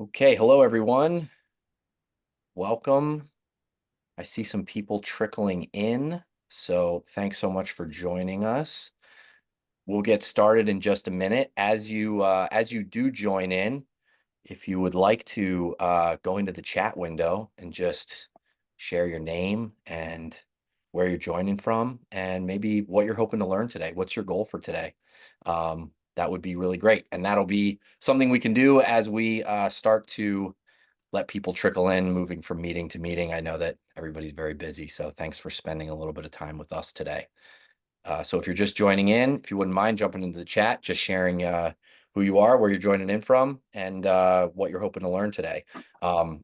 Okay, hello everyone. Welcome. I see some people trickling in, so thanks so much for joining us. We'll get started in just a minute. As you do join in, if you would like to go into the chat window and just share your name and where you're joining from, and maybe what you're hoping to learn today. What's your goal for today? That would be really great, and that'll be something we can do as we start to let people trickle in, moving from meeting to meeting. I know that everybody's very busy, so thanks for spending a little bit of time with us today. So if you're just joining in, if you wouldn't mind jumping into the chat, just sharing who you are, where you're joining in from, and what you're hoping to learn today.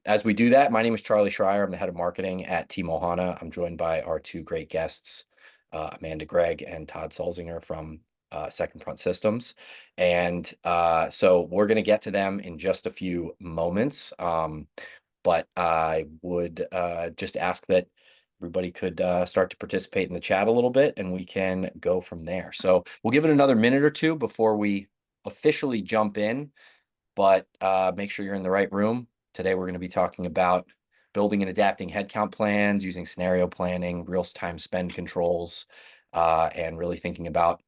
As we do that, my name is Charlie Schreier. I'm the head of marketing at TeamOhana. I'm joined by our two great guests, Amanda Gregg and Todd Sulzinger from Second Front Systems. And so we're going to get to them in just a few moments. But I would just ask that everybody could start to participate in the chat a little bit, and we can go from there. So we'll give it another minute or two before we officially jump in, but make sure you're in the right room. Today, we're going to be talking about building and adapting headcount plans, using scenario planning, real-time spend controls, and really thinking about,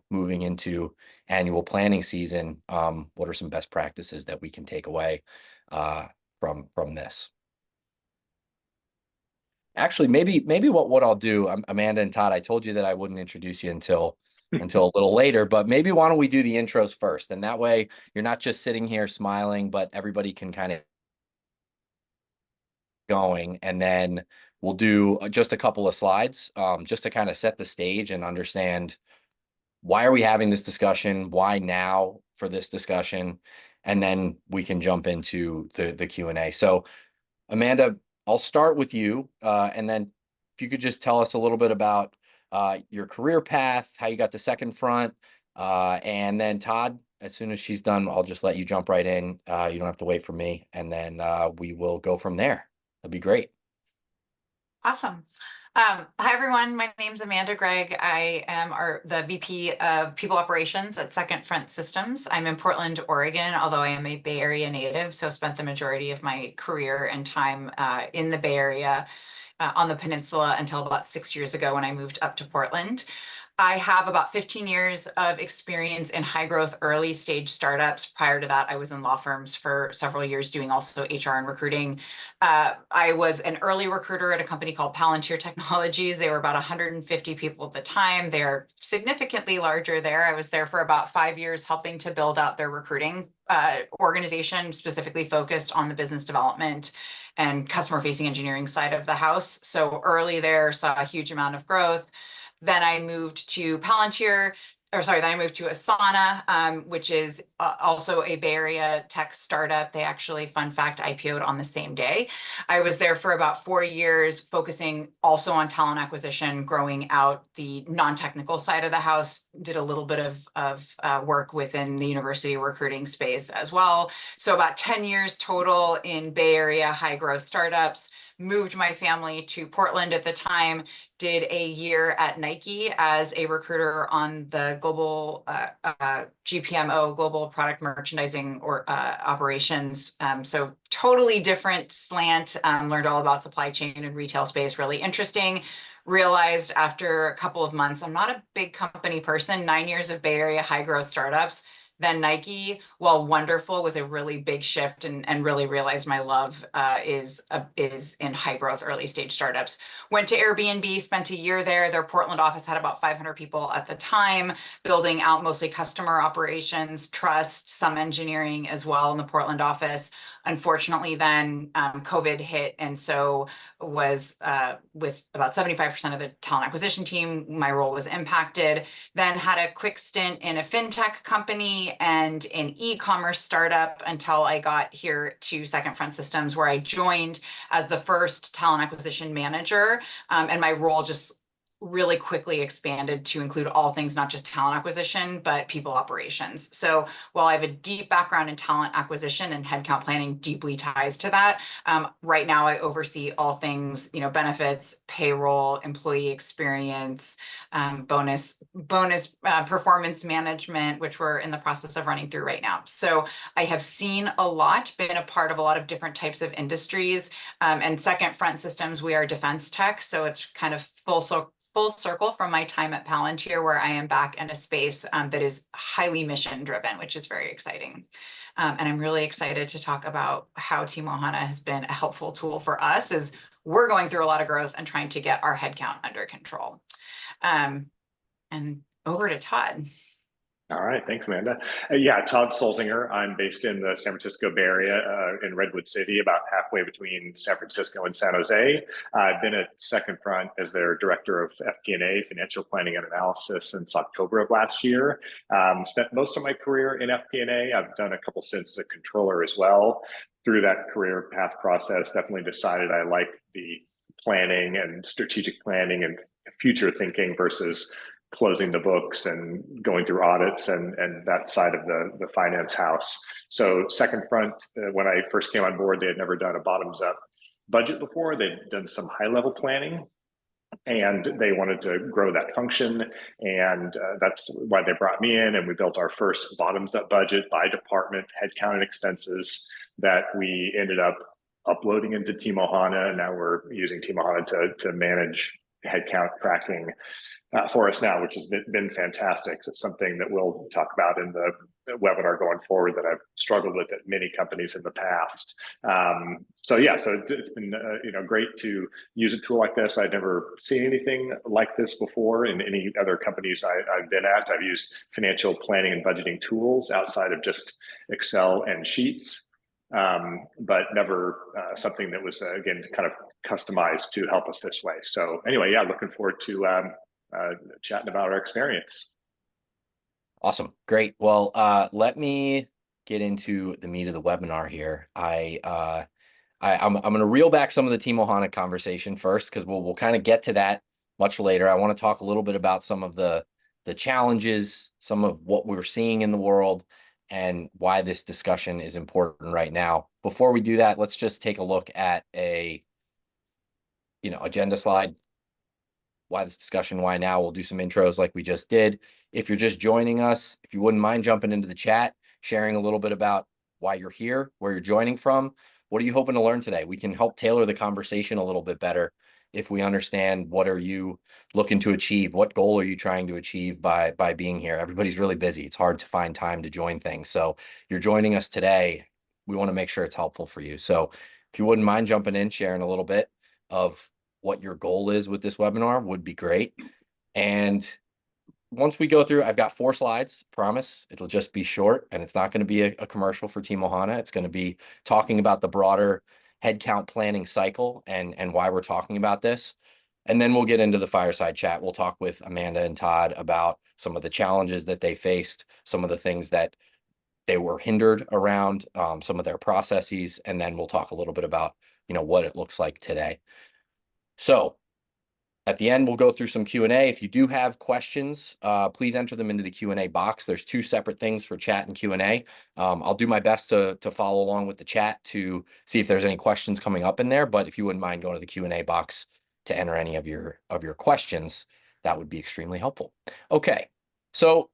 moving into annual planning season. What are some best practices that we can take away from this? Actually, maybe what I'll do, Amanda and Todd, I told you that I wouldn't introduce you until a little later, but maybe why don't we do the intros first? And that way you're not just sitting here smiling, but everybody can kind of going, and then we'll do just a couple of slides, just to kind of set the stage and understand why are we having this discussion, why now for this discussion, and then we can jump into the Q&A. So Amanda, I'll start with you, and then if you could just tell us a little bit about your career path, how you got to Second Front, and then Todd, as soon as she's done, I'll just let you jump right in. You don't have to wait for me, and then we will go from there. That'd be great. Awesome. Hi, everyone. My name's Amanda Gregg. I am the VP of People Operations at Second Front Systems. I'm in Portland, Oregon, although I am a Bay Area native, so spent the majority of my career and time in the Bay Area on the peninsula until about 6 years ago when I moved up to Portland. I have about 15 years of experience in high growth, early stage startups. Prior to that, I was in law firms for several years doing also HR and recruiting. I was an early recruiter at a company called Palantir Technologies. They were about 150 people at the time. They're significantly larger there. I was there for about 5 years helping to build out their recruiting organization, specifically focused on the business development and customer facing engineering side of the house. So early there, saw a huge amount of growth. Then I moved to then I moved to Asana, which is also a Bay Area tech startup. They actually, fun fact, IPO'd on the same day. I was there for about 4 years, focusing also on talent acquisition, growing out the non-technical side of the house, did a little bit of work within the university recruiting space as well. So about 10 years total in Bay Area high growth startups. Moved my family to Portland at the time, did a year at Nike as a recruiter on the global GPMO, global product merchandising or operations. So totally different slant, learned all about supply chain and retail space, really interesting. Realized after a couple of months, I'm not a big company person, 9 years of Bay Area high growth startups. Then Nike, while wonderful, was a really big shift, and really realized my love is in high growth early stage startups. Went to Airbnb, spent a year there. Their Portland office had about 500 people at the time, building out mostly customer operations, trust, some engineering as well in the Portland office. Unfortunately, then COVID hit, and so was with about 75% of the talent acquisition team, my role was impacted. Then had a quick stint in a fintech company and an e-commerce startup until I got here to Second Front Systems, where I joined as the first talent acquisition manager. And my role just really quickly expanded to include all things, not just talent acquisition, but people operations. So while I have a deep background in talent acquisition and headcount planning deeply ties to that, right now I oversee all things, benefits, payroll, employee experience, bonus performance management, which we're in the process of running through right now. So I have seen a lot, been a part of a lot of different types of industries. And Second Front Systems, we are defense tech, so it's kind of full circle from my time at Palantir, where I am back in a space that is highly mission driven, which is very exciting. And I'm really excited to talk about how TeamOhana has been a helpful tool for us as we're going through a lot of growth and trying to get our headcount under control. And over to Todd. All right, thanks, Amanda. Yeah, Todd Sulzinger. I'm based in the San Francisco Bay Area, in Redwood City, about halfway between San Francisco and San Jose. I've been at Second Front as their director of FP&A, financial planning and analysis, since October of last year. Spent most of my career in FP&A. I've done a couple stints as a controller as well. Through that career path process, definitely decided I like the planning and strategic planning and future thinking versus closing the books and going through audits and that side of the finance house. So Second Front, when I first came on board, they had never done a bottoms up budget before. They'd done some high level planning and they wanted to grow that function. And that's why they brought me in, and we built our first bottoms up budget by department, headcount and expenses that we ended up uploading into TeamOhana. And now we're using TeamOhana to manage headcount tracking for us now, which has been fantastic. It's something that we'll talk about in the webinar going forward that I've struggled with at many companies in the past. So it's been great to use a tool like this. I'd never seen anything like this before in any other companies I've been at. I've used financial planning and budgeting tools outside of just Excel and Sheets, but never something that was, again, kind of customized to help us this way. So anyway, yeah, looking forward to chatting about our experience. Awesome. Great. Well, let me get into the meat of the webinar here. I'm going to reel back some of the TeamOhana conversation first, because we'll kind of get to that much later. I want to talk a little bit about some of the challenges, some of what we're seeing in the world, and why this discussion is important right now. Before we do that, let's just take a look at a agenda slide. Why this discussion, why now? We'll do some intros like we just did. If you're just joining us, if you wouldn't mind jumping into the chat, sharing a little bit about why you're here, where you're joining from, what are you hoping to learn today? We can help tailor the conversation a little bit better if we understand what are you looking to achieve, what goal are you trying to achieve by being here. Everybody's really busy. It's hard to find time to join things. So you're joining us today. We want to make sure it's helpful for you. So if you wouldn't mind jumping in, sharing a little bit of what your goal is with this webinar would be great. And once we go through, I've got 4 slides, promise. It'll just be short, and it's not going to be a commercial for TeamOhana. It's going to be talking about the broader headcount planning cycle and why we're talking about this. And then we'll get into the fireside chat. We'll talk with Amanda and Todd about some of the challenges that they faced, some of the things that they were hindered around, some of their processes, and then we'll talk a little bit about what it looks like today. So at the end, we'll go through some Q&A. If you do have questions, please enter them into the Q&A box. There's 2 separate things for chat and Q&A. I'll do my best to follow along with the chat to see if there's any questions coming up in there. But if you wouldn't mind going to the Q&A box to enter any of your questions, that would be extremely helpful. Okay, so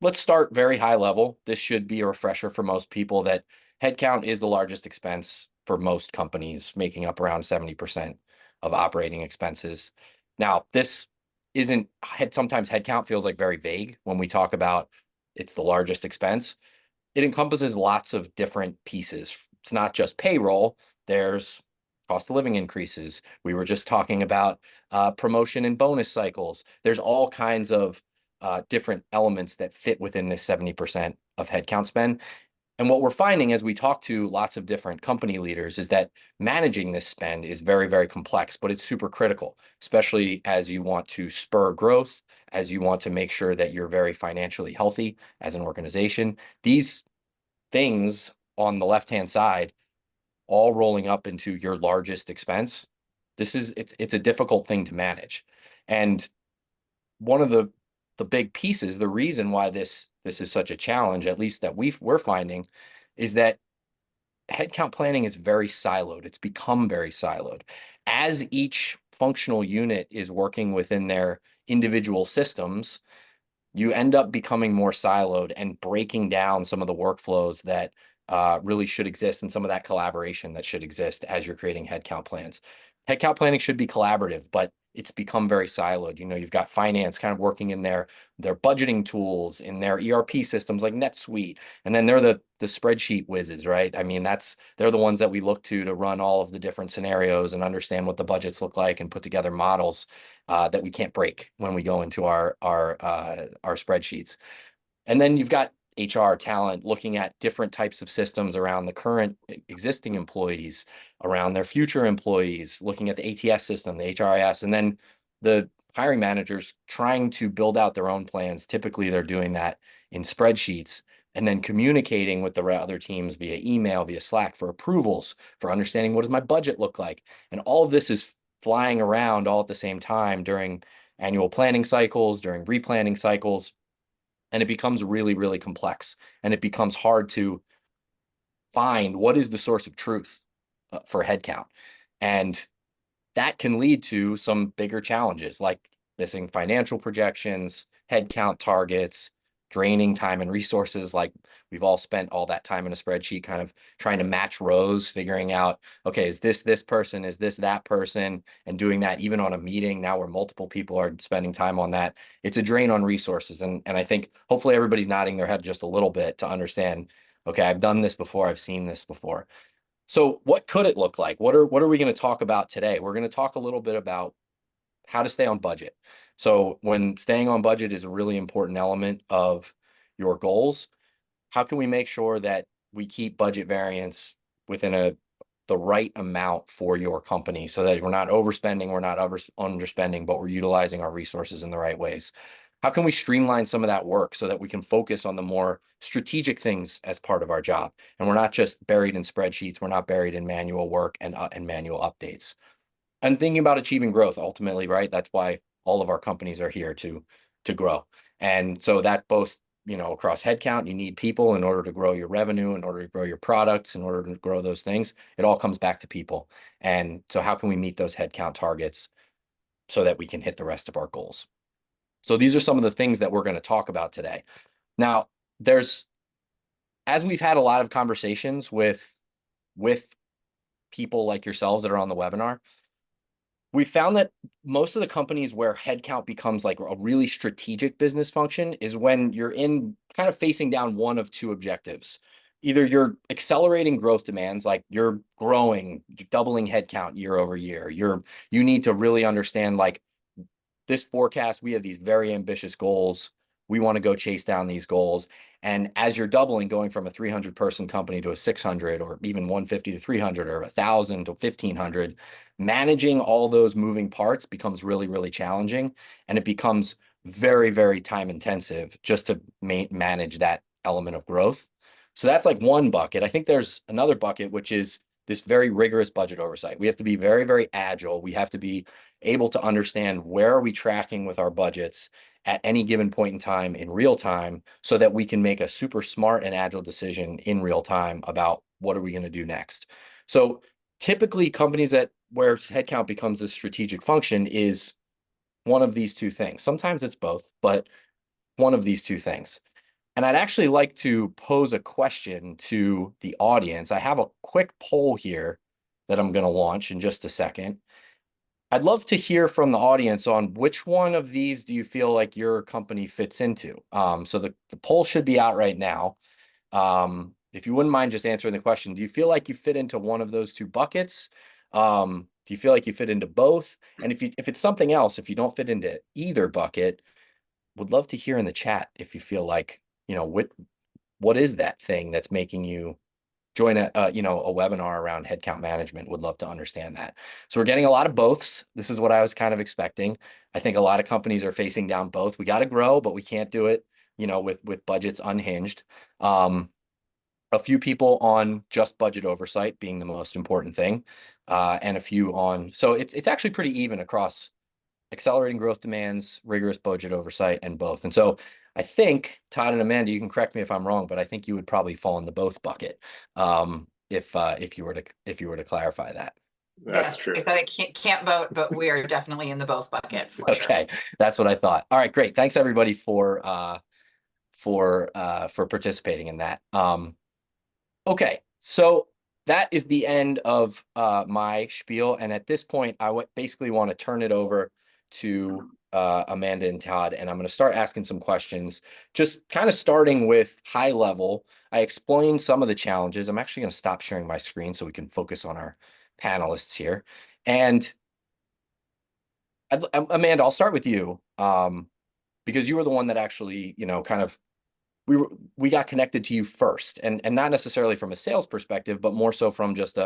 let's start very high level. This should be a refresher for most people that headcount is the largest expense for most companies, making up around 70% of operating expenses. Now, this isn't, sometimes headcount feels like very vague when we talk about it's the largest expense. It encompasses lots of different pieces. It's not just payroll. There's cost of living increases. We were just talking about promotion and bonus cycles. There's all kinds of different elements that fit within this 70% of headcount spend. And what we're finding as we talk to lots of different company leaders is that managing this spend is very, very complex, but it's super critical, especially as you want to spur growth, as you want to make sure that you're very financially healthy as an organization. These things on the left-hand side, all rolling up into your largest expense, it's a difficult thing to manage. And one of the big pieces, the reason why this is such a challenge, at least that we're finding, is that headcount planning is very siloed. It's become very siloed. As each functional unit is working within their individual systems, you end up becoming more siloed and breaking down some of the workflows that really should exist, and some of that collaboration that should exist as you're creating headcount plans. Headcount planning should be collaborative, but it's become very siloed. You know, you've got finance kind of working in their budgeting tools, in their ERP systems like NetSuite, and then they're the spreadsheet whizzes, right? I mean, they're the ones that we look to run all of the different scenarios and understand what the budgets look like and put together models that we can't break when we go into our spreadsheets. And then you've got HR talent looking at different types of systems around the current existing employees, around their future employees, looking at the ATS system, the HRIS, and then the hiring managers trying to build out their own plans. Typically, they're doing that in spreadsheets and then communicating with the other teams via email, via Slack for approvals, for understanding what does my budget look like. And all of this is flying around all at the same time during annual planning cycles, during replanning cycles. And it becomes really, really complex, and it becomes hard to find what is the source of truth for headcount. And that can lead to some bigger challenges like missing financial projections, headcount targets, draining time and resources. Like we've all spent all that time in a spreadsheet kind of trying to match rows, figuring out, okay, is this person, is this that person, and doing that even on a meeting now where multiple people are spending time on that. It's a drain on resources. And I think hopefully everybody's nodding their head just a little bit to understand, okay, I've done this before, I've seen this before. So what could it look like? What are we going to talk about today? We're going to talk a little bit about how to stay on budget. So when staying on budget is a really important element of your goals, how can we make sure that we keep budget variance within the right amount for your company so that we're not overspending, we're not underspending, but we're utilizing our resources in the right ways? How can we streamline some of that work so that we can focus on the more strategic things as part of our job? And we're not just buried in spreadsheets, we're not buried in manual work and manual updates. And thinking about achieving growth ultimately, right? That's why all of our companies are here to grow. And so that both, you know, across headcount, you need people in order to grow your revenue, in order to grow your products, in order to grow those things. It all comes back to people. And so how can we meet those headcount targets so that we can hit the rest of our goals? So these are some of the things that we're going to talk about today. Now, as we've had a lot of conversations with people like yourselves that are on the webinar, we found that most of the companies where headcount becomes like a really strategic business function is when you're in kind of facing down one of two objectives. Either you're accelerating growth demands, like you're growing, doubling headcount year over year. You need to really understand like this forecast, we have these very ambitious goals. We want to go chase down these goals. And as you're doubling, going from a 300 person company to a 600, or even 150 to 300, or 1,000 to 1,500, managing all those moving parts becomes really, really challenging. And it becomes very, very time intensive just to manage that element of growth. So that's like one bucket. I think there's another bucket, which is this very rigorous budget oversight. We have to be very, very agile. We have to be able to understand where are we tracking with our budgets at any given point in time in real time so that we can make a super smart and agile decision in real time about what are we going to do next. So typically companies where headcount becomes a strategic function is one of these two things. Sometimes it's both, but one of these two things. And I'd actually like to pose a question to the audience. I have a quick poll here that I'm going to launch in just a second. I'd love to hear from the audience on which one of these do you feel like your company fits into. So the poll should be out right now. If you wouldn't mind just answering the question, do you feel like you fit into one of those two buckets? Do you feel like you fit into both? And if it's something else, if you don't fit into either bucket, would love to hear in the chat if you feel like, you know, what is that thing that's making you join a webinar around headcount management? Would love to understand that. So we're getting a lot of boths. This is what I was kind of expecting. I think a lot of companies are facing down both. We got to grow, but we can't do it, you know, with budgets unhinged. A few people on just budget oversight being the most important thing, and a few on. So it's actually pretty even across accelerating growth demands, rigorous budget oversight, and both. And so I think, Todd and Amanda, you can correct me if I'm wrong, but I think you would probably fall in the both bucket, if you were to clarify that. That's Yes, true. I said I can't vote, but we are definitely in the both bucket for sure. Okay, that's what I thought. All right, great. Thanks everybody for participating in that. Okay, so that is the end of my spiel, and at this point, I basically want to turn it over to Amanda and Todd, and I'm going to start asking some questions. Just kind of starting with high level. I explained some of the challenges. I'm actually going to stop sharing my screen so we can focus on our panelists here. And Amanda, I'll start with you, because you were the one that actually, kind of we got connected to you first, and not necessarily from a sales perspective, but more so from just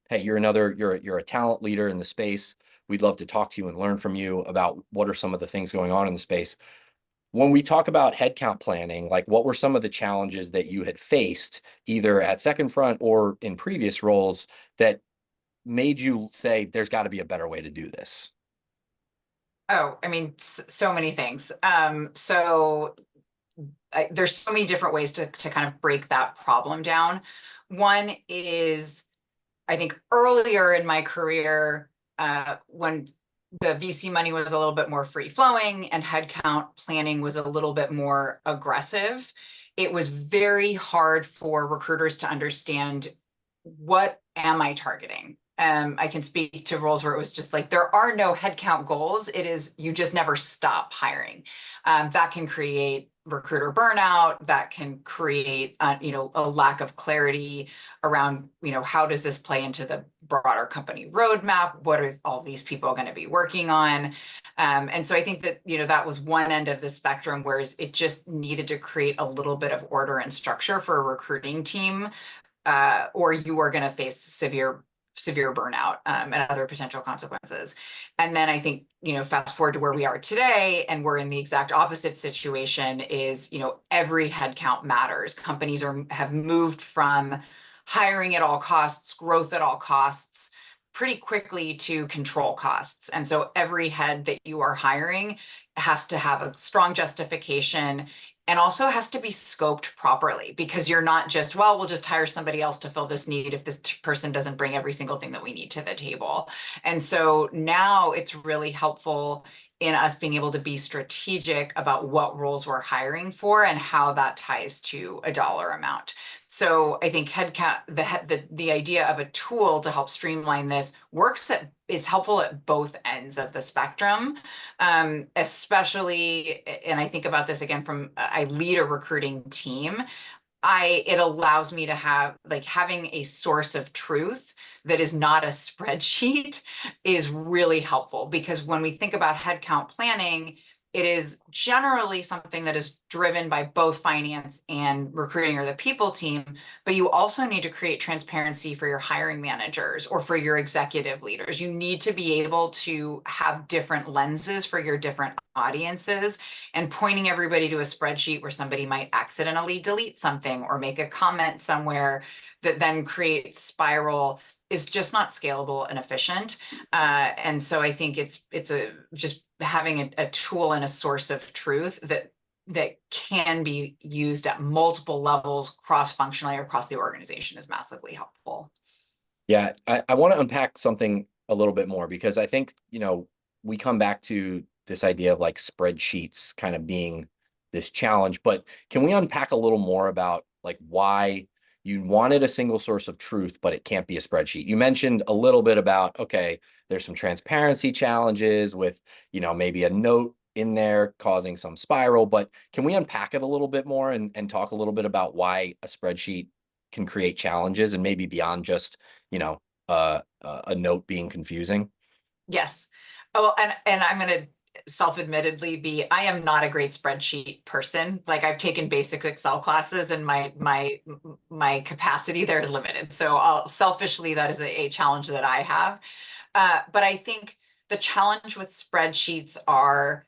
hey, you're a talent leader in the space. We'd love to talk to you and learn from you about what are some of the things going on in the space. When we talk about headcount planning, like what were some of the challenges that you had faced either at Second Front or in previous roles that made you say there's got to be a better way to do this? Oh, I mean, so many things. There's so many different ways to kind of break that problem down. One is, I think earlier in my career, when the VC money was a little bit more free flowing and headcount planning was a little bit more aggressive, it was very hard for recruiters to understand, what am I targeting? I can speak to roles where it was just like, there are no headcount goals. It is, you just never stop hiring. That can create recruiter burnout. That can create, a lack of clarity around, how does this play into the broader company roadmap? What are all these people going to be working on? And so I think that, that was one end of the spectrum, whereas it just needed to create a little bit of order and structure for a recruiting team, or you are going to face severe burnout, and other potential consequences. And then I think, fast forward to where we are today, and we're in the exact opposite situation is, every headcount matters. Companies have moved from hiring at all costs, growth at all costs, pretty quickly to control costs. And so every head that you are hiring has to have a strong justification, and also has to be scoped properly, because you're not just, well, we'll just hire somebody else to fill this need if this person doesn't bring every single thing that we need to the table. And so now it's really helpful in us being able to be strategic about what roles we're hiring for and how that ties to a dollar amount. So I think headcount, the idea of a tool to help streamline this is helpful at both ends of the spectrum, especially, and I think about this again from, I lead a recruiting team. It allows me to have, like, having a source of truth that is not a spreadsheet is really helpful, because when we think about headcount planning, it is generally something that is driven by both finance and recruiting or the people team, but you also need to create transparency for your hiring managers or for your executive leaders. You need to be able to have different lenses for your different audiences, and pointing everybody to a spreadsheet where somebody might accidentally delete something or make a comment somewhere that then creates spiral is just not scalable and efficient. And so I think it's just having a tool and a source of truth that can be used at multiple levels cross-functionally across the organization is massively helpful. Yeah, I want to unpack something a little bit more, because I think, we come back to this idea of like spreadsheets kind of being this challenge, but can we unpack a little more about like why you wanted a single source of truth, but it can't be a spreadsheet? You mentioned a little bit about, okay, there's some transparency challenges with, maybe a note in there causing some spiral, but can we unpack it a little bit more and talk a little bit about why a spreadsheet can create challenges, and maybe beyond just, a note being confusing? Yes. Oh, and I'm going to self-admittedly I am not a great spreadsheet person. Like, I've taken basic Excel classes, and my capacity there is limited. So selfishly, that is a challenge that I have. But I think the challenge with spreadsheets are,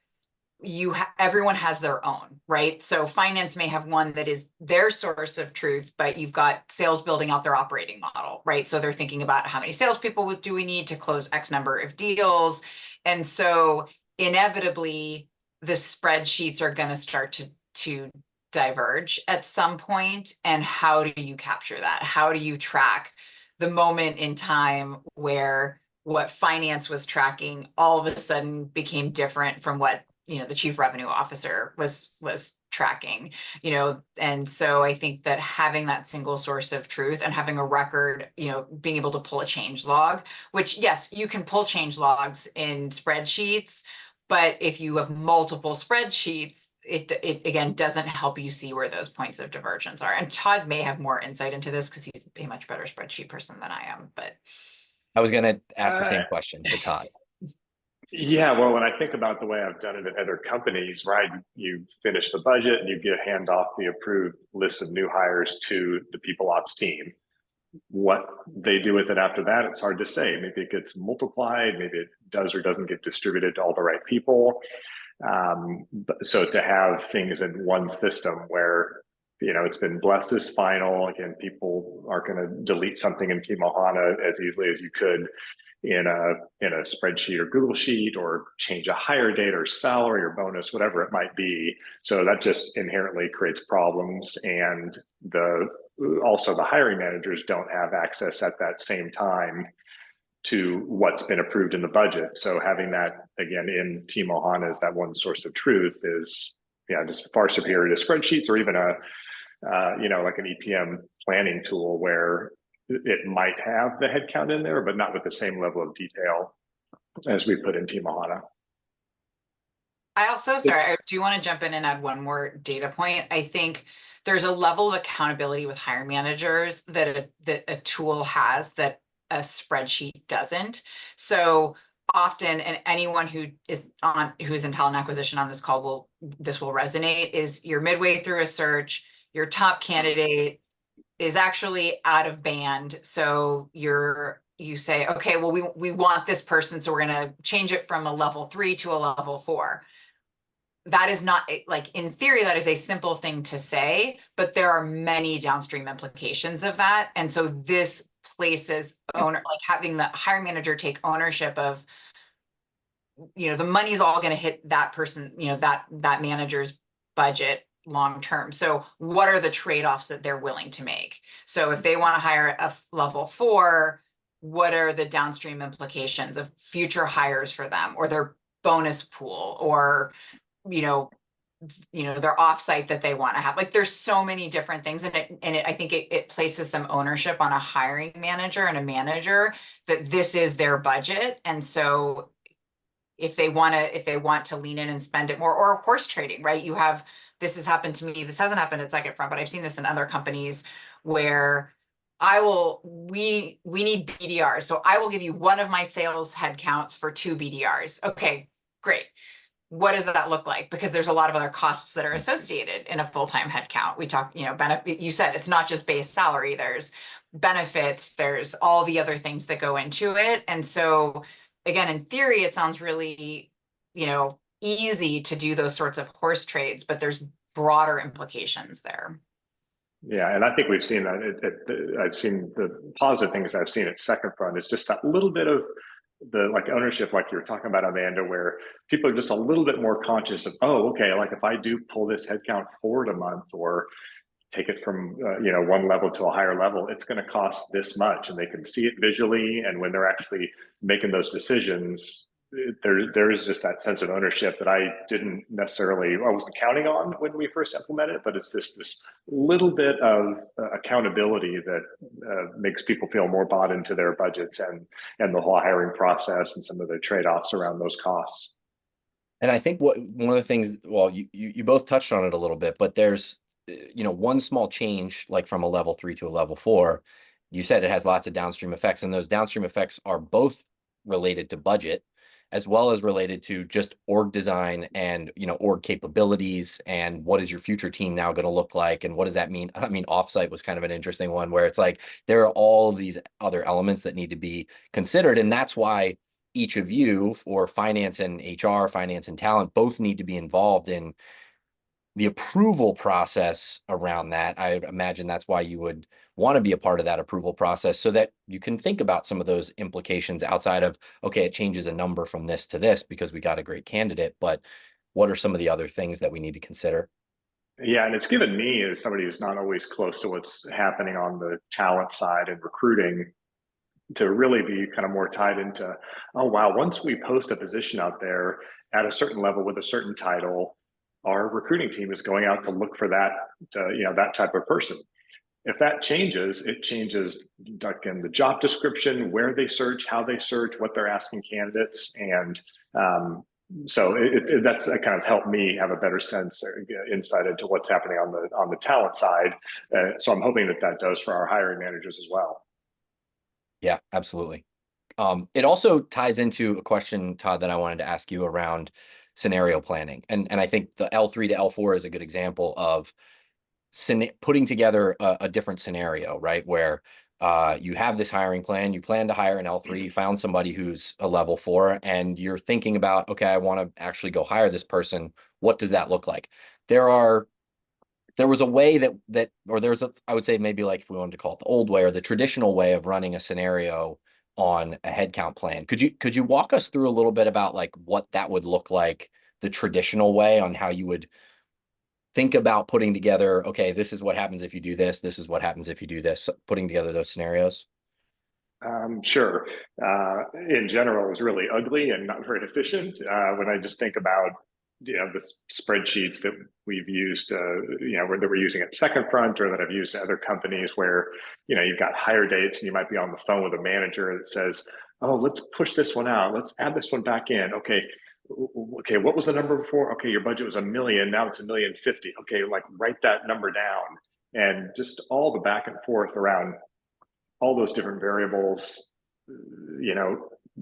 everyone has their own, right? So finance may have one that is their source of truth, but you've got sales building out their operating model, right? So they're thinking about, how many salespeople do we need to close X number of deals? And so inevitably the spreadsheets are going to start to diverge at some point. And how do you capture that? How do you track the moment in time where what finance was tracking all of a sudden became different from what, you know, the chief revenue officer was tracking, you know? And so I think that having that single source of truth and having a record, you know, being able to pull a change log, which yes, you can pull change logs in spreadsheets, but if you have multiple spreadsheets, it again doesn't help you see where those points of divergence are. And Todd may have more insight into this because he's a much better spreadsheet person than I am. But I was going to ask the same question to Todd. Yeah, well, when I think about the way I've done it at other companies, right, you finish the budget and you hand off the approved list of new hires to the people ops team. What they do with it after that, it's hard to say. Maybe it gets multiplied, maybe it does or doesn't get distributed to all the right people. So to have things in one system where, you know, it's been blessed as final, again, people aren't going to delete something in TeamOhana as easily as you could in a spreadsheet or Google Sheet, or change a hire date or salary or bonus, whatever it might be. So that just inherently creates problems. And also the hiring managers don't have access at that same time to what's been approved in the budget. So having that again in TeamOhana as that one source of truth is, yeah, just far superior to spreadsheets, or even you know, like an EPM planning tool where it might have the headcount in there, but not with the same level of detail as we put in TeamOhana. I also, sorry, I do want to jump in and add one more data point. I think there's a level of accountability with hiring managers that a tool has that a spreadsheet doesn't. So often, and anyone who is in talent acquisition on this call this will resonate, is you're midway through a search, your top candidate is actually out of band. So you say, okay, well, we want this person, so we're going to change it from a level 3 to a level 4. That is not, like, in theory, that is a simple thing to say, but there are many downstream implications of that. And so this places like having the hiring manager take ownership of, you know, the money's all going to hit that person, you know, that manager's budget long term. So what are the trade-offs that they're willing to make? So if they want to hire a level 4, what are the downstream implications of future hires for them, or their bonus pool, or, you know, their offsite that they want to have? Like, there's so many different things, and I think it places some ownership on a hiring manager and a manager that this is their budget. And so if they want to lean in and spend it more, or horse trading, right? This has happened to me. This hasn't happened at Second Front, but I've seen this in other companies where we need BDRs. So I will give you one of my sales headcounts for 2 BDRs. Okay, great. What does that look like? Because there's a lot of other costs that are associated in a full-time headcount. We talk, you know, benefit. You said it's not just base salary. There's benefits. There's all the other things that go into it. And so, again, in theory, it sounds really, you know, easy to do those sorts of horse trades, but there's broader implications there. Yeah, and I think we've seen that. I've seen the positive things I've seen at Second Front is just that little bit of the like ownership, like you were talking about, Amanda, where people are just a little bit more conscious of, oh, okay, like if I do pull this headcount forward a month, or take it from you know, one level to a higher level, it's going to cost this much, and they can see it visually. And when they're actually making those decisions, there is just that sense of ownership that I wasn't counting on when we first implemented it, but it's this little bit of accountability that makes people feel more bought into their budgets and the whole hiring process and some of the trade-offs around those costs. And I think one of the things, well, you both touched on it a little bit, but there's, you know, one small change, like from a level 3 to a level 4, you said it has lots of downstream effects, and those downstream effects are both related to budget, as well as related to just org design and, you know, org capabilities, and what is your future team now going to look like, and what does that mean? I mean, offsite was kind of an interesting one, where it's like there are all these other elements that need to be considered, and that's why each of you, for finance and HR, finance and talent, both need to be involved in the approval process around that, I imagine that's why you would want to be a part of that approval process, so that you can think about some of those implications outside of, okay, it changes a number from this to this because we got a great candidate, but what are some of the other things that we need to consider? Yeah, and it's given me, as somebody who's not always close to what's happening on the talent side and recruiting, to really be kind of more tied into, oh wow, once we post a position out there at a certain level with a certain title, our recruiting team is going out to look for that, that type of person. If that changes, it changes, like, in the job description, where they search, how they search, what they're asking candidates, and so that's kind of helped me have a better sense or insight into what's happening on the talent side. So I'm hoping that does for our hiring managers as well. Yeah, absolutely. It also ties into a question, Todd, that I wanted to ask you around scenario planning. And I think the L3 to L4 is a good example of putting together a different scenario, right? Where you have this hiring plan, you plan to hire an L3, you found somebody who's a level 4, and you're thinking about, okay, I want to actually go hire this person. What does that look like? There was a way I would say, maybe, like, if we wanted to call it the old way or the traditional way of running a scenario on a headcount plan. Could you walk us through a little bit about, like, what that would look like, the traditional way, on how you would think about putting together, okay, this is what happens if you do this, this is what happens if you do this, putting together those scenarios? Sure. In general, it was really ugly and not very efficient. When I just think about, the spreadsheets that we've used, that we're using at Second Front, or that I've used at other companies, where, you've got hire dates and you might be on the phone with a manager that says, oh, let's push this one out. Let's add this one back in. Okay. What was the number before? Okay, your budget was $1 million. Now it's $1,050,000. Okay, like, write that number down. And just all the back and forth around all those different variables,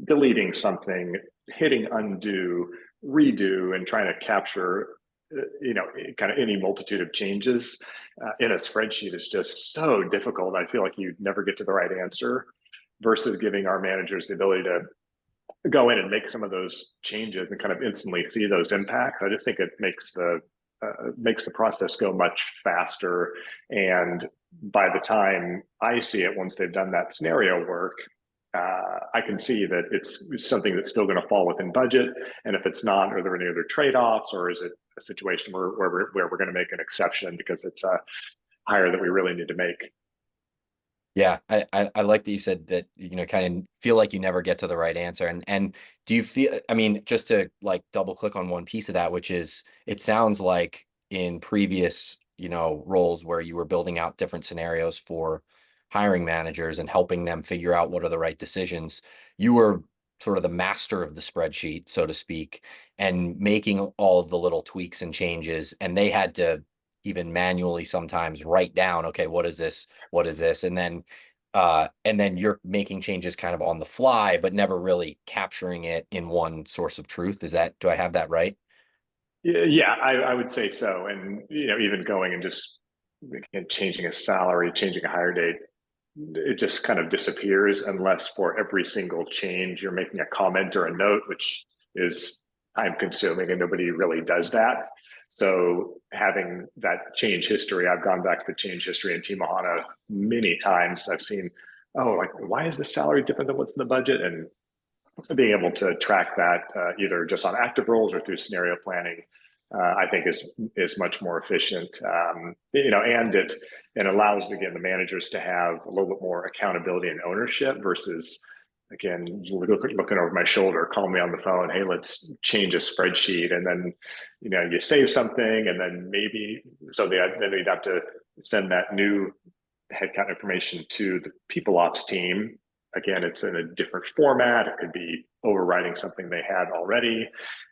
deleting something, hitting undo, redo, and trying to capture, kind of any multitude of changes in a spreadsheet is just so difficult. I feel like you never get to the right answer, versus giving our managers the ability to go in and make some of those changes and kind of instantly see those impacts. I just think it makes the process go much faster. And by the time I see it, once they've done that scenario work, I can see that it's something that's still going to fall within budget. And if it's not, are there any other trade-offs, or is it a situation where we're going to make an exception because it's a hire that we really need to make? Yeah, I like that you said that, kind of feel like you never get to the right answer. And do you feel, I mean, just to, like, double click on one piece of that, which is, it sounds like in previous, roles where you were building out different scenarios for hiring managers and helping them figure out what are the right decisions, you were sort of the master of the spreadsheet, so to speak, and making all of the little tweaks and changes. And they had to even manually sometimes write down, okay, what is this? What is this? And then you're making changes kind of on the fly, but never really capturing it in one source of truth. Do I have that right? Yeah, I would say so. And, even going and just, again, changing a salary, changing a hire date, it just kind of disappears, unless for every single change you're making a comment or a note, which is time consuming, and nobody really does that. So having that change history, I've gone back to the change history in TeamOhana many times. I've seen, oh, like, why is the salary different than what's in the budget? And being able to track that, either just on active roles or through scenario planning, I think is much more efficient. And it allows, again, the managers to have a little bit more accountability and ownership, versus, again, looking over my shoulder, call me on the phone, hey, let's change a spreadsheet, and then, you save something, and then then you'd have to send that new headcount information to the people ops team. Again, it's in a different format. It could be overriding something they had already.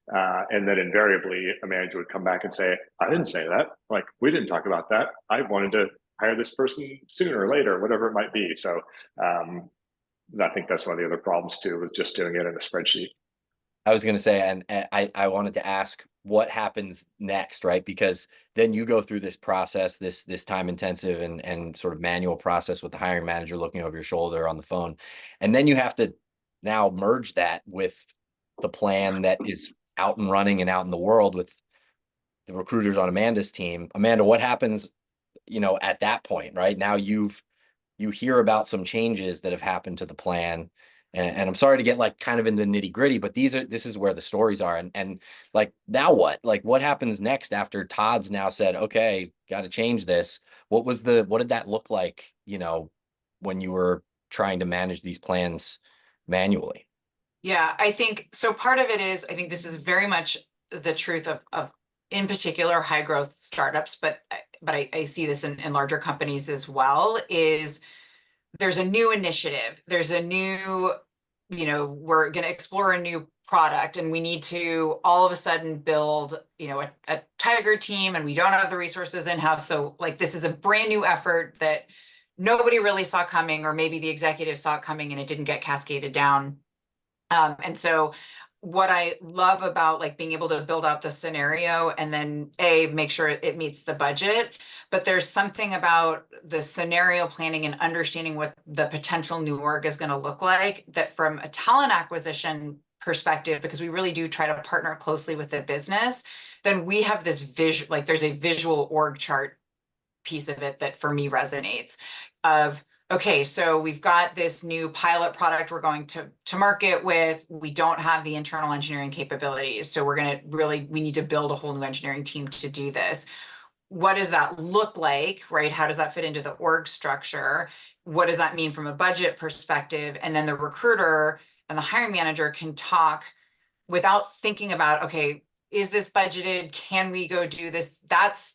And then invariably, a manager would come back and say, I didn't say that. Like, we didn't talk about that. I wanted to hire this person sooner or later, whatever it might be. So I think that's one of the other problems too, with just doing it in a spreadsheet. I was going to say, and I wanted to ask what happens next, right? Because then you go through this process, this time intensive and sort of manual process with the hiring manager looking over your shoulder on the phone. And then you have to now merge that with the plan that is out and running and out in the world, with the recruiters on Amanda's team. Amanda, what happens, at that point, right? Now you hear about some changes that have happened to the plan. And I'm sorry to get like kind of in the nitty gritty, but this is where the stories are. And like, now what? Like, what happens next after Todd's now said, okay, got to change this? What did that look like, when you were trying to manage these plans manually? Yeah, I think so. Part of it is, I think this is very much the truth of in particular high growth startups, but I see this in larger companies as well, is there's a new initiative. There's a new, we're going to explore a new product and we need to all of a sudden build, a tiger team, and we don't have the resources in-house. So like, this is a brand new effort that nobody really saw coming, or maybe the executive saw it coming and it didn't get cascaded down. And so what I love about like being able to build out the scenario and then make sure it meets the budget, but there's something about the scenario planning and understanding what the potential new org is going to look like, that from a talent acquisition perspective, because we really do try to partner closely with the business, then we have this visual, like there's a visual org chart piece of it that for me resonates of, okay, so we've got this new pilot product we're going to market with. We don't have the internal engineering capabilities. So we need to build a whole new engineering team to do this. What does that look like, right? How does that fit into the org structure? What does that mean from a budget perspective? And then the recruiter and the hiring manager can talk without thinking about, okay, is this budgeted? Can we go do this? That's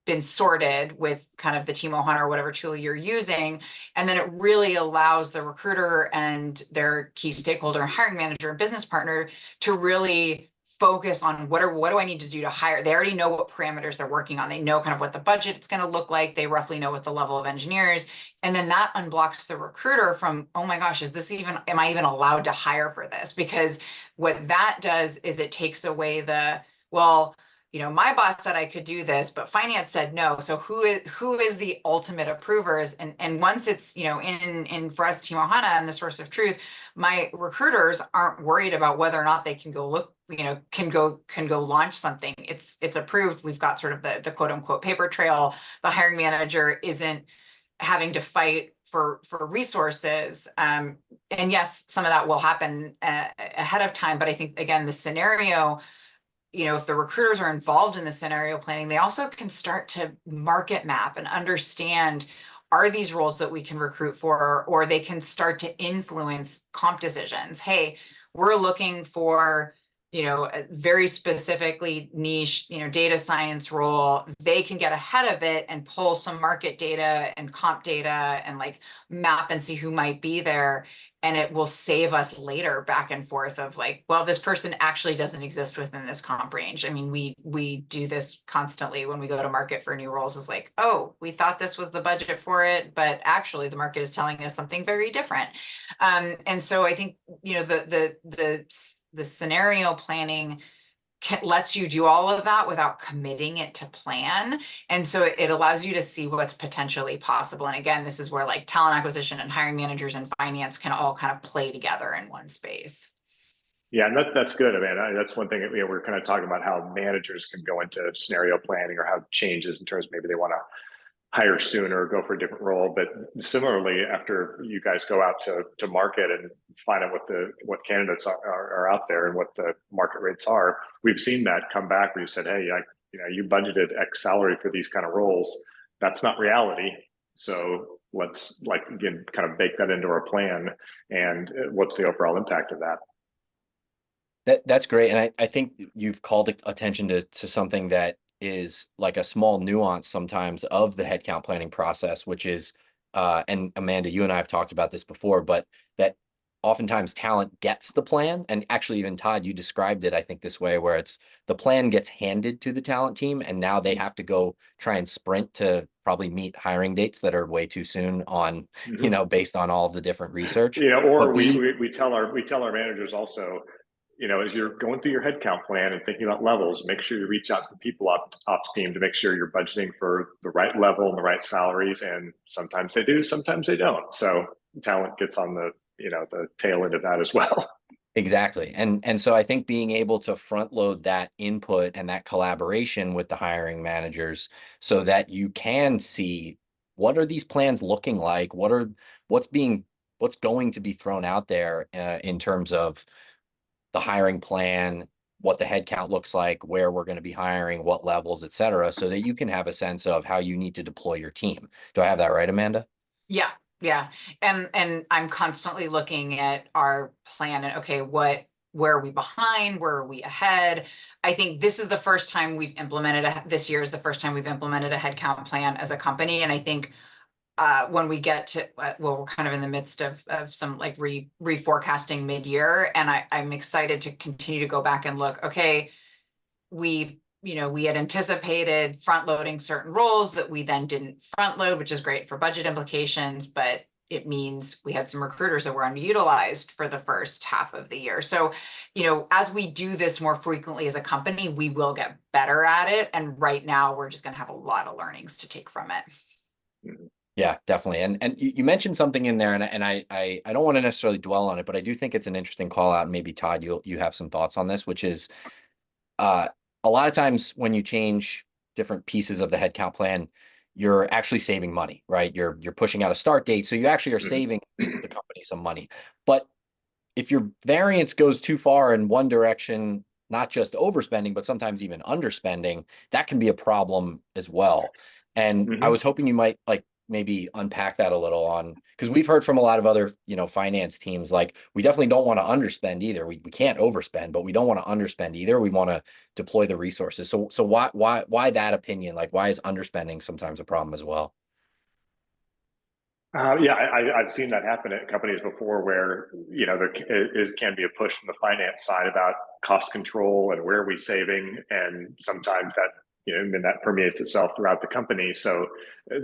been sorted with kind of the TeamOhana or whatever tool you're using. And then it really allows the recruiter and their key stakeholder, hiring manager, and business partner to really focus on what do I need to do to hire? They already know what parameters they're working on. They know kind of what the budget is going to look like. They roughly know what the level of engineers. And then that unblocks the recruiter from, oh my gosh, am I even allowed to hire for this? Because what that does is it takes away well, my boss said I could do this, but finance said no. So who is the ultimate approvers? And once it's, in for us, TeamOhana and the source of truth, my recruiters aren't worried about whether or not they can go look, can go launch something. It's approved. We've got sort of the quote unquote paper trail. The hiring manager isn't having to fight for resources. And yes, some of that will happen ahead of time. But I think, again, the scenario, if the recruiters are involved in the scenario planning, they also can start to market map and understand, are these roles that we can recruit for, or they can start to influence comp decisions. Hey, we're looking for, a very specifically niche, data science role. They can get ahead of it and pull some market data and comp data and like map and see who might be there. And it will save us later back and forth of like, well, this person actually doesn't exist within this comp range. I mean, we do this constantly when we go to market for new roles. Is like, oh, we thought this was the budget for it, but actually the market is telling us something very different. And so I think, the scenario planning lets you do all of that without committing it to plan. And so it allows you to see what's potentially possible. And again, this is where like talent acquisition and hiring managers and finance can all kind of play together in one space. Yeah, and that's good. I mean, that's one thing that we're kind of talking about, how managers can go into scenario planning or how changes in terms of maybe they want to hire sooner or go for a different role. But similarly, after you guys go out to market and find out what candidates are out there and what the market rates are, we've seen that come back where you said, hey, you budgeted X salary for these kind of roles. That's not reality. So let's again kind of bake that into our plan. And what's the overall impact of that? That's great. And I think you've called attention to something that is like a small nuance sometimes of the headcount planning process, which is, and Amanda, you and I have talked about this before, but that oftentimes talent gets the plan. And actually, even Todd, you described it, I think, this way, where it's the plan gets handed to the talent team, and now they have to go try and sprint to probably meet hiring dates that are way too soon on, based on all of the different research. Or we tell our managers also, as you're going through your headcount plan and thinking about levels, make sure you reach out to the people ops team to make sure you're budgeting for the right level and the right salaries. And sometimes they do, sometimes they don't. So talent gets on the tail end of that as well. Exactly. And so I think being able to front load that input and that collaboration with the hiring managers so that you can see what are these plans looking like? What's going to be thrown out there in terms of the hiring plan, what the headcount looks like, where we're going to be hiring, what levels, et cetera, so that you can have a sense of how you need to deploy your team. Do I have that right, Amanda? Yeah, yeah. And I'm constantly looking at our plan and okay, where are we behind? Where are we ahead? I think this is the first time we've implemented this year is the first time we've implemented a headcount plan as a company. And I think when we get to well, we're kind of in the midst of some like reforecasting mid-year, and I'm excited to continue to go back and look. Okay, we had anticipated front loading certain roles that we then didn't front load, which is great for budget implications, but it means we had some recruiters that were underutilized for the first half of the year. So, as we do this more frequently as a company, we will get better at it. And right now we're just going to have a lot of learnings to take from it. Yeah, definitely. And you mentioned something in there, and I don't want to necessarily dwell on it, but I do think it's an interesting call out. Maybe Todd, you have some thoughts on this, which is uh, a lot of times when you change different pieces of the headcount plan, you're actually saving money, right? You're pushing out a start date, so you actually are saving the company some money. But if your variance goes too far in one direction, not just overspending, but sometimes even underspending, that can be a problem as well. And I was hoping you might like maybe unpack that a little on, because we've heard from a lot of other, finance teams, like we definitely don't want to underspend either. We can't overspend, but we don't want to underspend either. We want to deploy the resources. So why that opinion? Like why is underspending sometimes a problem as well? Yeah, I've seen that happen at companies before where, there can be a push from the finance side about cost control and where are we saving. And sometimes that, and that permeates itself throughout the company. So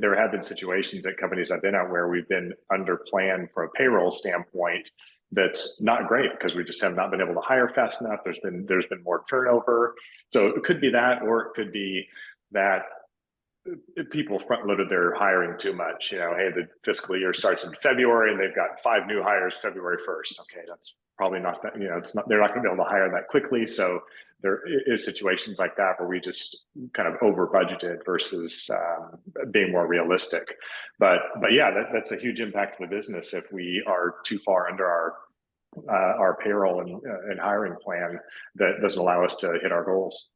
there have been situations at companies I've been at where we've been under plan from a payroll standpoint. That's not great because we just have not been able to hire fast enough. There's been more turnover. So it could be that, or it could be that people front loaded their hiring too much. Hey, the fiscal year starts in February and they've got 5 new hires February 1st. Okay, that's probably not that, it's not, they're not going to be able to hire that quickly. So there is situations like that where we just kind of over budgeted versus being more realistic. But yeah, that's a huge impact to the business if we are too far under our payroll and hiring plan that doesn't allow us to hit our goals.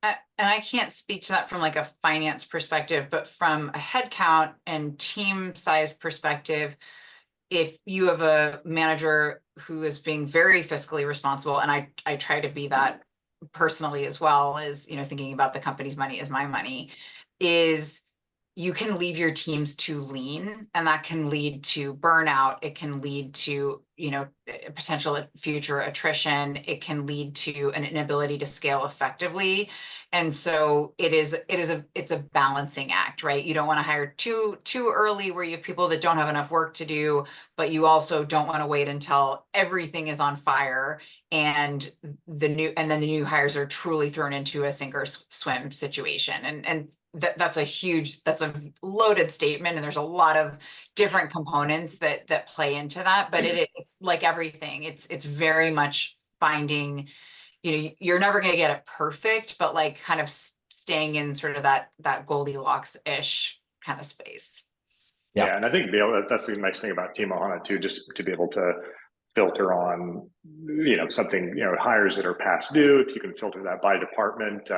And I can't speak to that from like a finance perspective, but from a headcount and team size perspective, if you have a manager who is being very fiscally responsible, and I try to be that personally as well as, thinking about the company's money as my money, is you can leave your teams too lean, and that can lead to burnout. It can lead to, potential future attrition. It can lead to an inability to scale effectively. And so it's a balancing act, right? You don't want to hire too early where you have people that don't have enough work to do, but you also don't want to wait until everything is on fire and then the new hires are truly thrown into a sink or swim situation. And that's a loaded statement, and there's a lot of different components that play into that. But it's like everything. It's very much finding, you're never going to get it perfect, but like kind of staying in sort of that Goldilocks-ish kind of space. Yeah, and I think that's the nice thing about TeamOhana too, just to be able to filter on, something, hires that are past due. If you can filter that by department.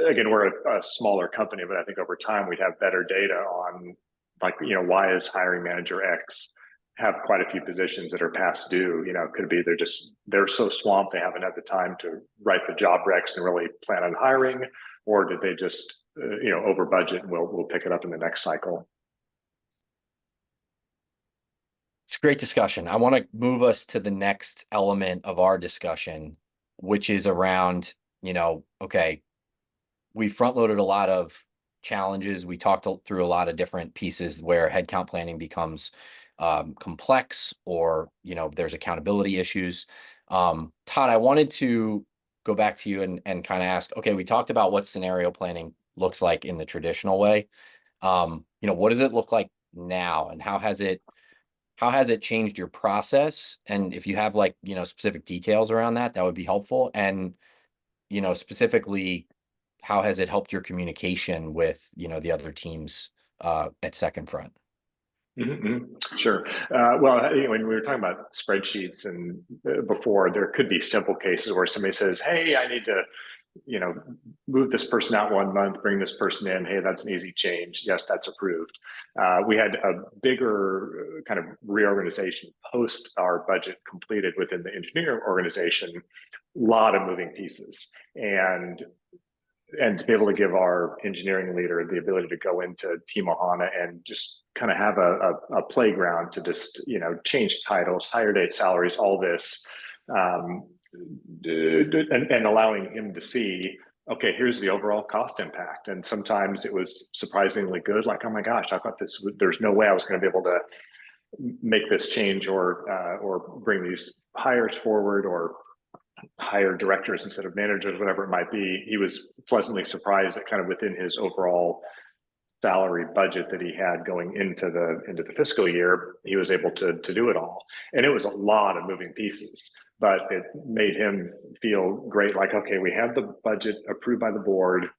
Again, we're a smaller company, but I think over time we'd have better data on, like, why is hiring manager X have quite a few positions that are past due? Could it be they're so swamped they haven't had the time to write the job recs and really plan on hiring, or did they just over budget and we'll pick it up in the next cycle? It's a great discussion. I want to move us to the next element of our discussion, which is around, okay, we front loaded a lot of challenges. We talked through a lot of different pieces where headcount planning becomes complex, or, there's accountability issues. Todd, I wanted to go back to you and kind of ask, okay, we talked about what scenario planning looks like in the traditional way. What does it look like now, and how has it how has it changed your process? And if you have like, specific details around that, that would be helpful. And, specifically, how has it helped your communication with, the other teams at Second Front? Sure. Well, when we were talking about spreadsheets and before, there could be simple cases where somebody says, "Hey, I need to, move this person out 1 month, bring this person in. Hey, that's an easy change. Yes, that's approved." We had a bigger kind of reorganization post our budget completed within the engineering organization. A lot of moving pieces, and to be able to give our engineering leader the ability to go into TeamOhana and just kind of have a playground to just, change titles, hire date, salaries, all this, and allowing him to see, okay, here's the overall cost impact. And sometimes it was surprisingly good, like, oh my gosh, I thought there's no way I was going to be able to make this change or bring these hires forward or hire directors instead of managers, whatever it might be. He was pleasantly surprised that kind of within his overall salary budget that he had going into the fiscal year, he was able to do it all. And it was a lot of moving pieces, but it made him feel great. Like, okay, we have the budget approved by the board.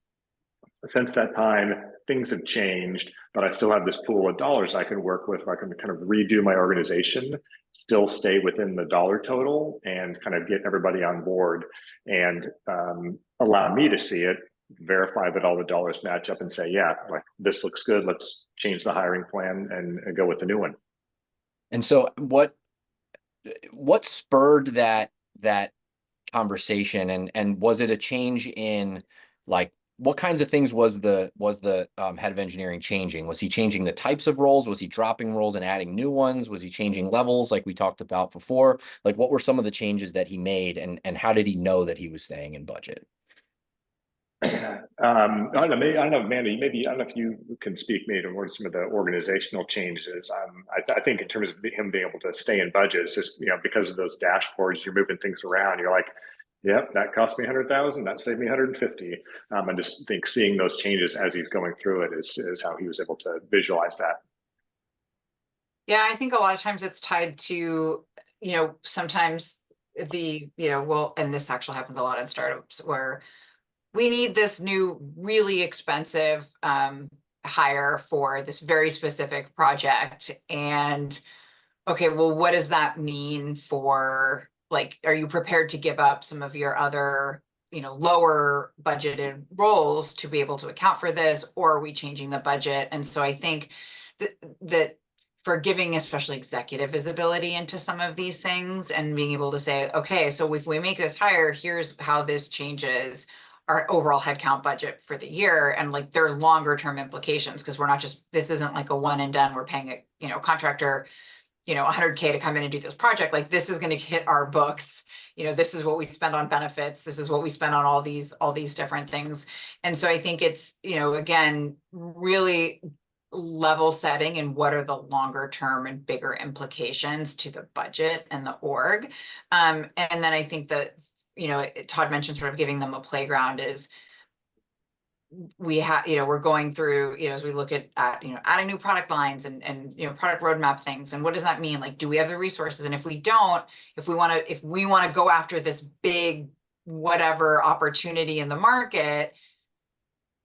Since that time, things have changed, but I still have this pool of dollars I can work with. I can kind of redo my organization, still stay within the dollar total, and kind of get everybody on board and allow me to see it, verify that all the dollars match up, and say, yeah, like this looks good. Let's change the hiring plan and go with the new one. And so what spurred that conversation, and was it a change in, like, what kinds of things was the head of engineering changing? Was he changing the types of roles? Was he dropping roles and adding new ones? Was he changing levels like we talked about before? Like, what were some of the changes that he made, and how did he know that he was staying in budget? I don't know, Amanda, maybe, I don't know if you can speak maybe to more some of the organizational changes. I think in terms of him being able to stay in budget, it's just, because of those dashboards, you're moving things around. You're like, yep, that cost me 100,000. That saved me 150. I just think seeing those changes as he's going through it is how he was able to visualize that. Yeah, I think a lot of times it's tied to, sometimes and this actually happens a lot in startups where we need this new really expensive hire for this very specific project. And okay, well, what does that mean for, like, are you prepared to give up some of your other, lower budgeted roles to be able to account for this, or are we changing the budget? And so I think that for giving especially executive visibility into some of these things and being able to say, okay, so if we make this hire, here's how this changes our overall headcount budget for the year, and like there are longer term implications, because we're not just, this isn't like a one and done, we're paying a contractor 100K to come in and do this project. Like, this is going to hit our books. This is what we spend on benefits. This is what we spend on all these different things. And so I think it's, again, really level setting and what are the longer term and bigger implications to the budget and the org. And then I think that, Todd mentioned sort of giving them a playground is, we have, we're going through, as we look at adding new product lines and product roadmap things. And what does that mean? Like, do we have the resources? And if we don't, if we want to go after this big, whatever opportunity in the market,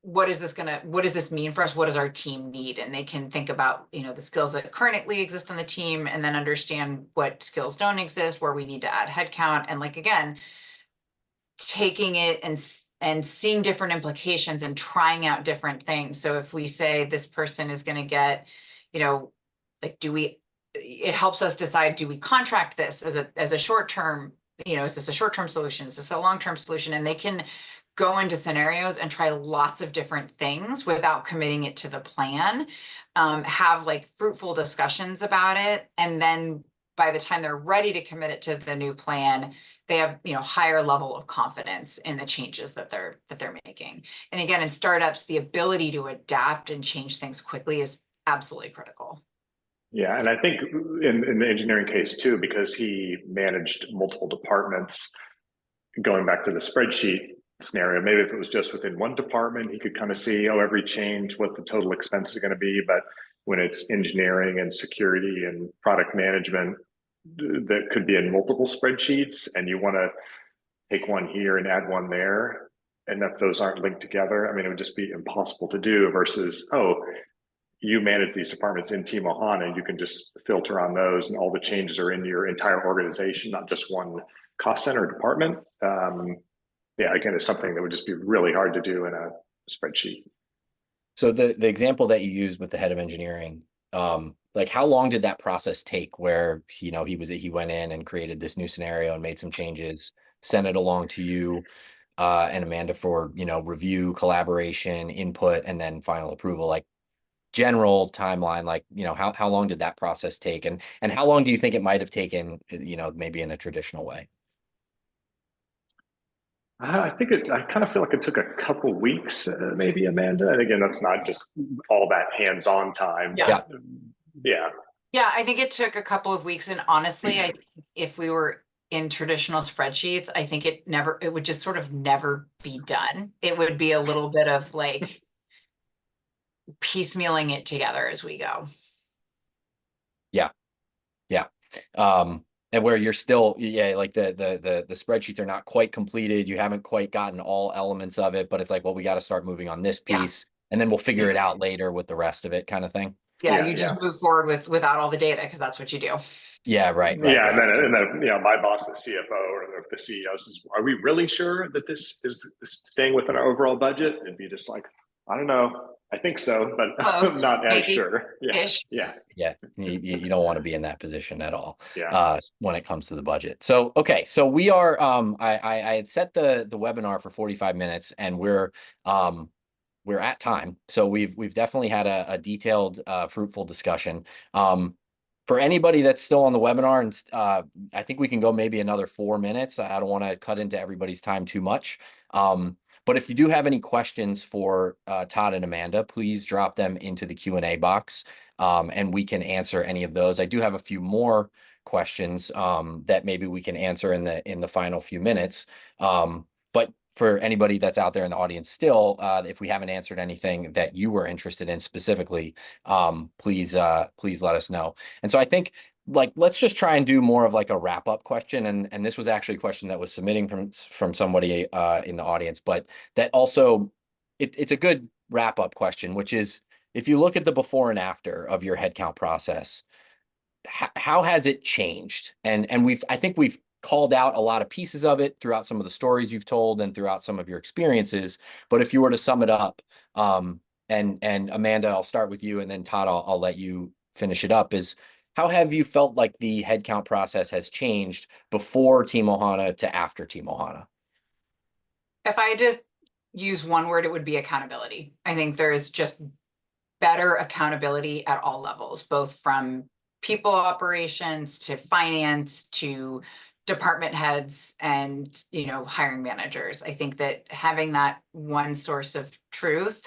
what does this mean for us? What does our team need? And they can think about, the skills that currently exist on the team, and then understand what skills don't exist, where we need to add headcount. And like, again, taking it and seeing different implications and trying out different things. So if we say this person is going to get, like, it helps us decide, do we contract this as a short-term, is this a short-term solution? Is this a long-term solution? And they can go into scenarios and try lots of different things without committing it to the plan, have like fruitful discussions about it. And then by the time they're ready to commit it to the new plan, they have higher level of confidence in the changes that they're making. And again, in startups, the ability to adapt and change things quickly is absolutely critical. Yeah, and I think in the engineering case too, because he managed multiple departments, going back to the spreadsheet scenario, maybe if it was just within one department, he could kind of see, every change, what the total expense is going to be. But when it's engineering and security and product management that could be in multiple spreadsheets, and you want to take one here and add one there. And if those aren't linked together, I mean, it would just be impossible to do versus, oh, you manage these departments in TeamOhana, you can just filter on those and all the changes are in your entire organization, not just one cost center department. Yeah, again, it's something that would just be really hard to do in a spreadsheet. So the example that you used with the head of engineering, like how long did that process take where, he went in and created this new scenario and made some changes, sent it along to you and Amanda for, review, collaboration, input, and then final approval? Like general timeline, like, how long did that process take? And how long do you think it might have taken, maybe in a traditional way? I kind of feel like it took a couple weeks, maybe, Amanda. And again, that's not just all that hands-on time. Yeah. Yeah. Yeah, I think it took a couple of weeks. And honestly, I think if we were in traditional spreadsheets, I think it would just sort of never be done. It would be a little bit of like piecemealing it together as we go. Yeah. Yeah. And where you're still, like the spreadsheets are not quite completed. You haven't quite gotten all elements of it, but it's like, well, we got to start moving on this piece and then we'll figure it out later with the rest of it, kind of thing. Yeah, you just move forward without all the data because that's what you do. Yeah, right. Yeah, right. And then my boss, the CFO or the CEO says, "Are we really sure that this is staying within our overall budget?" And be just like, "I don't know. I think so, but I'm not as sure." Yeah. You don't want to be in that position at all. Yeah. When it comes to the budget. So okay, so we are. I had set the webinar for 45 minutes, and we're at time. So we've definitely had a detailed, fruitful discussion. For anybody that's still on the webinar, and I think we can go maybe another 4 minutes. I don't want to cut into everybody's time too much. But if you do have any questions for Todd and Amanda, please drop them into the Q&A box, and we can answer any of those. I do have a few more questions that maybe we can answer in the final few minutes. But for anybody that's out there in the audience still, if we haven't answered anything that you were interested in specifically, please let us know. And so I think, like, let's just try and do more of like a wrap up question. And this was actually a question that was submitting from somebody in the audience, but that also it's a good wrap up question, which is, if you look at the before and after of your headcount process, how has it changed? And I think we've called out a lot of pieces of it throughout some of the stories you've told and throughout some of your experiences. But if you were to sum it up, and Amanda, I'll start with you, and then Todd, I'll let you finish it up, is how have you felt like the headcount process has changed before TeamOhana to after TeamOhana? If I just use one word, it would be accountability. I think there's just better accountability at all levels, both from people operations to finance to department heads and hiring managers. I think that having that one source of truth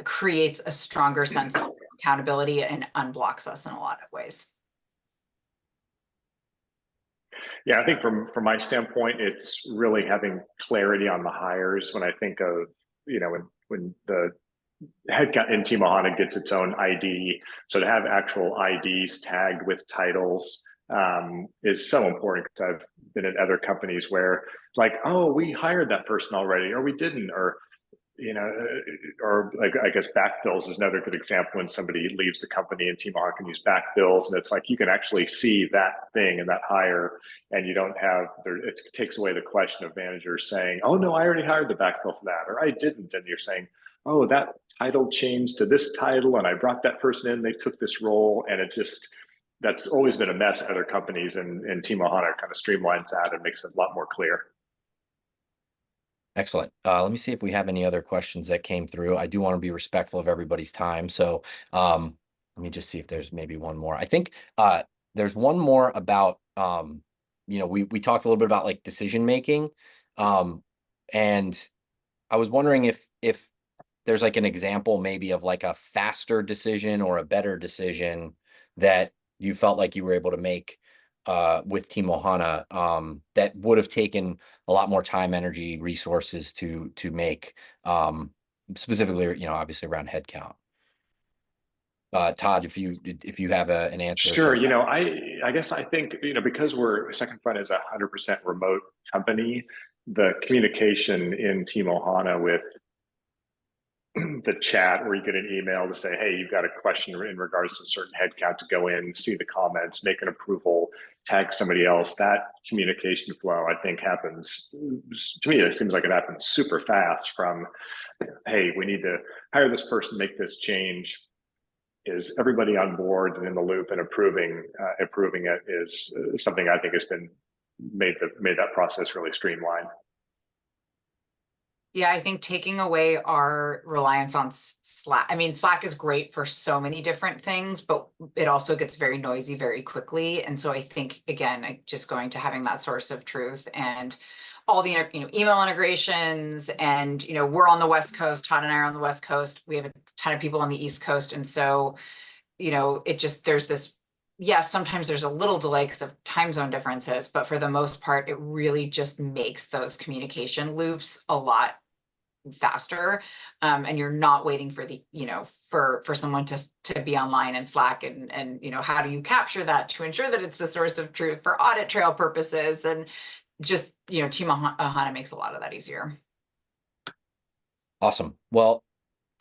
creates a stronger sense of accountability and unblocks us in a lot of ways. Yeah, I think from my standpoint, it's really having clarity on the hires. When I think of, when the headcount in TeamOhana gets its own ID, so to have actual IDs tagged with titles is so important, because I've been at other companies where, like, oh, we hired that person already, or we didn't, or or like, I guess backfills is another good example. When somebody leaves the company and TeamOhana can use backfills, and it's like you can actually see that thing and that hire, and you don't have it takes away the question of managers saying, oh no, I already hired the backfill for that, or I didn't, and you're saying, oh, that title changed to this title and I brought that person in, they took this role, and that's always been a mess at other companies, and TeamOhana kind of streamlines that and makes it a lot more clear. Excellent. Let me see if we have any other questions that came through. I do want to be respectful of everybody's time. So let me just see if there's maybe one more. I think there's one more about, we talked a little bit about like decision making. And I was wondering if there's like an example maybe of like a faster decision or a better decision that you felt like you were able to make with TeamOhana that would have taken a lot more time, energy, resources to make, specifically, obviously around headcount. Todd, if you have an answer. Sure. I guess I think, because Second Front is 100% remote company, the communication in TeamOhana with the chat, where you get an email to say, hey, you've got a question in regards to a certain headcount, to go in, see the comments, make an approval, tag somebody else. That communication flow, I think, happens, to me, it seems like it happens super fast from, hey, we need to hire this person, make this change. Is everybody on board and in the loop and approving it is something I think has been made that process really streamlined. Yeah, I think taking away our reliance on Slack. I mean, Slack is great for so many different things, but it also gets very noisy very quickly. And so I think, again, just going to having that source of truth and all the email integrations, and we're on the West Coast. Todd and I are on the West Coast. We have a ton of people on the East Coast, and so there's this. Yes, sometimes there's a little delay because of time zone differences, but for the most part, it really just makes those communication loops a lot faster, and you're not waiting for for someone to be online in Slack, and how do you capture that to ensure that it's the source of truth for audit trail purposes, and just TeamOhana makes a lot of that easier. Awesome. Well,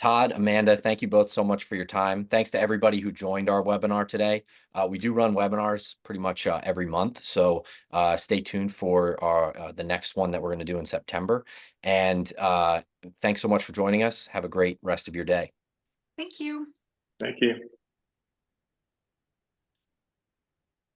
Todd, Amanda, thank you both so much for your time. Thanks to everybody who joined our webinar today. We do run webinars pretty much every month, so stay tuned for the next one that we're going to do in September. And thanks so much for joining us. Have a great rest of your day. Thank you. Thank you.